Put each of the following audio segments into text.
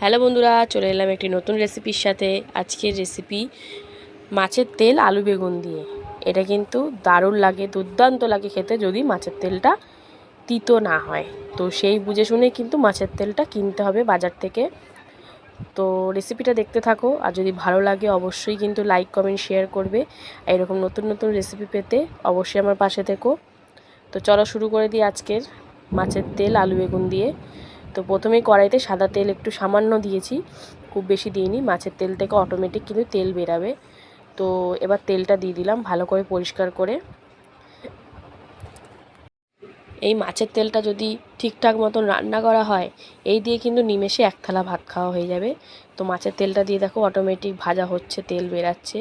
Hello বন্ধুরা, চলে এলাম একটি নতুন রেসিপির সাথে। আজকের রেসিপি মাছের তেল আলু বেগুন দিয়ে। এটা কিন্তু দারুণ লাগে, দুর্দান্ত লাগে খেতে, যদি মাছের তেলটা তিতো না হয়। তো সেই বুঝে শুনে কিন্তু মাছের তেলটা কিনতে হবে বাজার থেকে। তো রেসিপিটা দেখতে থাকো, আর যদি ভালো লাগে অবশ্যই কিন্তু লাইক কমেন্ট শেয়ার করবে। এরকম নতুন নতুন রেসিপি পেতে অবশ্যই আমার পাশে থেকো। তো চলো শুরু করে দিই আজকের মাছের তেল আলু বেগুন দিয়ে। তো প্রথমেই কড়াইতে সাদা তেল একটু সামান্য দিয়েছি, খুব বেশি দিইনি। মাছের তেল থেকে অটোমেটিক কিন্তু তেল বেরাবে। তো এবার তেলটা দিয়ে দিলাম ভালো করে পরিষ্কার করে। এই মাছের তেলটা যদি ঠিকঠাক মতন রান্না করা হয়, এই দিয়ে কিন্তু নিমেষে এক থালা ভাত খাওয়া হয়ে যাবে। তো মাছের তেলটা দিয়ে দেখো অটোমেটিক ভাজা হচ্ছে, তেল বেরাচ্ছে।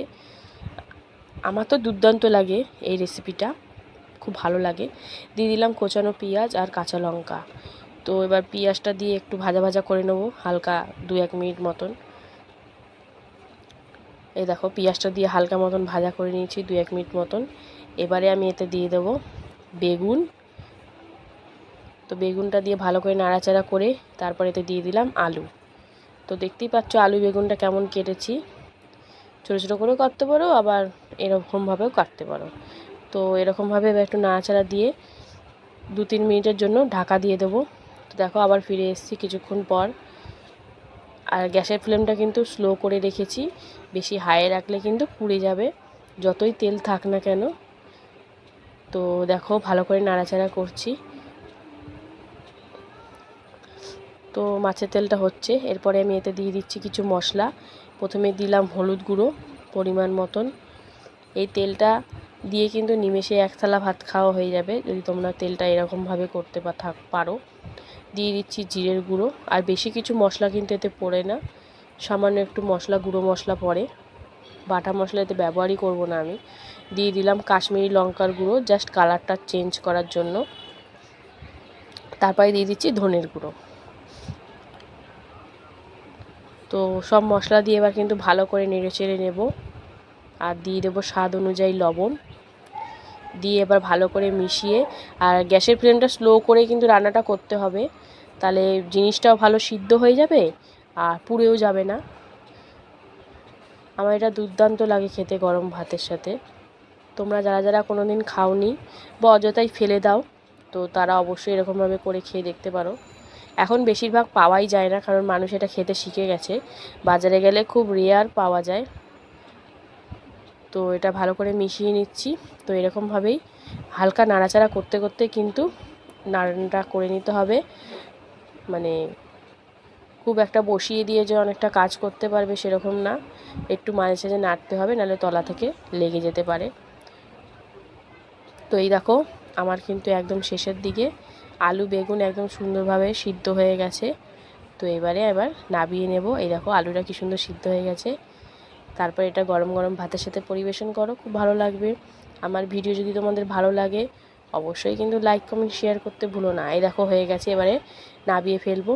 আমার তো দুর্দান্ত লাগে এই রেসিপিটা, খুব ভালো লাগে। দিয়ে দিলাম কোচানো পেঁয়াজ আর কাঁচা লঙ্কা। তো এবার পেঁয়াজটা দিয়ে একটু ভাজা ভাজা করে নেব হালকা 2-1 মিনিট মতন। এই দেখো পেঁয়াজটা দিয়ে হালকা মতন ভাজা করে নিয়েছি 2-1 মিনিট মতন। এবারে আমি এতে দিয়ে দেবো বেগুন। তো বেগুনটা দিয়ে ভালো করে নাড়াচাড়া করে তারপর এতে দিয়ে দিলাম আলু। তো দেখতেই পাচ্ছ আলু বেগুনটা কেমন কেটেছি। ছোটো ছোটো করেও কাটতে পারো, আবার এরকমভাবেও কাটতে পারো। তো এরকমভাবে এবার একটু নাড়াচাড়া দিয়ে 2-3 মিনিটের জন্য ঢাকা দিয়ে দেবো। তো দেখো আবার ফিরে এসেছি কিছুক্ষণ পর। আর গ্যাসের ফ্লেমটা কিন্তু স্লো করে রেখেছি, বেশি হাইয়ে রাখলে কিন্তু পুড়ে যাবে যতই তেল থাক না কেন। তো দেখো ভালো করে নাড়াচাড়া করছি। তো মাছের তেলটা হচ্ছে, এরপরে আমি এতে দিয়ে দিচ্ছি কিছু মশলা। প্রথমে দিলাম হলুদ গুঁড়ো পরিমাণ মতন। এই তেলটা দিয়ে কিন্তু নিমেষে এক থালা ভাত খাওয়া হয়ে যাবে যদি তোমরা তেলটা এরকমভাবে করতে পারো। দিয়ে দিচ্ছি জিরের গুঁড়ো, আর বেশি কিছু মশলা কিন্তু এতে পড়ে না, সামান্য একটু মশলা গুঁড়ো মশলা পড়ে, বাটা মশলা এতে ব্যবহারই করব না আমি। দিয়ে দিলাম কাশ্মীরি লঙ্কার গুঁড়ো, জাস্ট কালারটা চেঞ্জ করার জন্য। তারপরে দিয়ে দিচ্ছি ধনের গুঁড়ো। তো সব মশলা দিয়ে এবার কিন্তু ভালো করে নেড়ে চেড়ে নেব। আর দিয়ে দেবো স্বাদ অনুযায়ী লবণ। দিয়ে এবার ভালো করে মিশিয়ে, আর গ্যাসের ফ্লেমটা স্লো করে কিন্তু রান্নাটা করতে হবে, তাহলে জিনিসটাও ভালো সিদ্ধ হয়ে যাবে আর পুড়েও যাবে না। আমার এটা দুর্দান্ত লাগে খেতে গরম ভাতের সাথে। তোমরা যারা যারা কোনো দিন খাওনি বা অযথাই ফেলে দাও, তো তারা অবশ্যই এরকমভাবে করে খেয়ে দেখতে পারো। এখন বেশিরভাগ পাওয়াই যায় না, কারণ মানুষ এটা খেতে শিখে গেছে। বাজারে গেলে খুব রেয়ার পাওয়া যায়। তো এটা ভালো করে মিশিয়ে নিচ্ছি। তো এরকমভাবেই হালকা নাড়াচাড়া করতে করতে কিন্তু নাড়াটা করে নিতে হবে। মানে খুব একটা বসিয়ে দিয়ে যে অনেকটা কাজ করতে পারবে সেরকম না, একটু মাঝে সাঝে নাড়তে হবে, নাহলে তলা থেকে লেগে যেতে পারে। তো এই দেখো আমার কিন্তু একদম শেষের দিকে আলু বেগুন একদম সুন্দরভাবে সিদ্ধ হয়ে গেছে। তো এবার নামিয়ে নেব। এই দেখো আলুটা কি সুন্দর সিদ্ধ হয়ে গেছে। তারপর এটা গরম গরম ভাতের সাথে পরিবেশন করো, খুব ভালো লাগবে। আমার ভিডিও যদি তোমাদের ভালো লাগে অবশ্যই কিন্তু লাইক কমেন্ট শেয়ার করতে ভুলো না। এই দেখো হয়ে গেছে, এবারে নামিয়ে ফেলবো।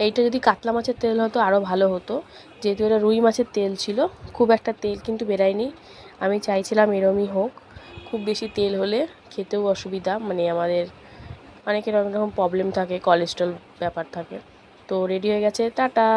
এইটা যদি কাতলা মাছের তেল হতো আরও ভালো হতো, যেহেতু এটা রুই মাছের তেল ছিল, খুব একটা তেল কিন্তু বেরায়নি। আমি চাইছিলাম এরমই হোক। খুব বেশি তেল হলে খেতেও অসুবিধা, মানে আমাদের অনেকের অনেক রকম প্রবলেম থাকে, কোলেস্ট্রল ব্যাপার থাকে। তো রেডি হয়ে গেছে, টাটা।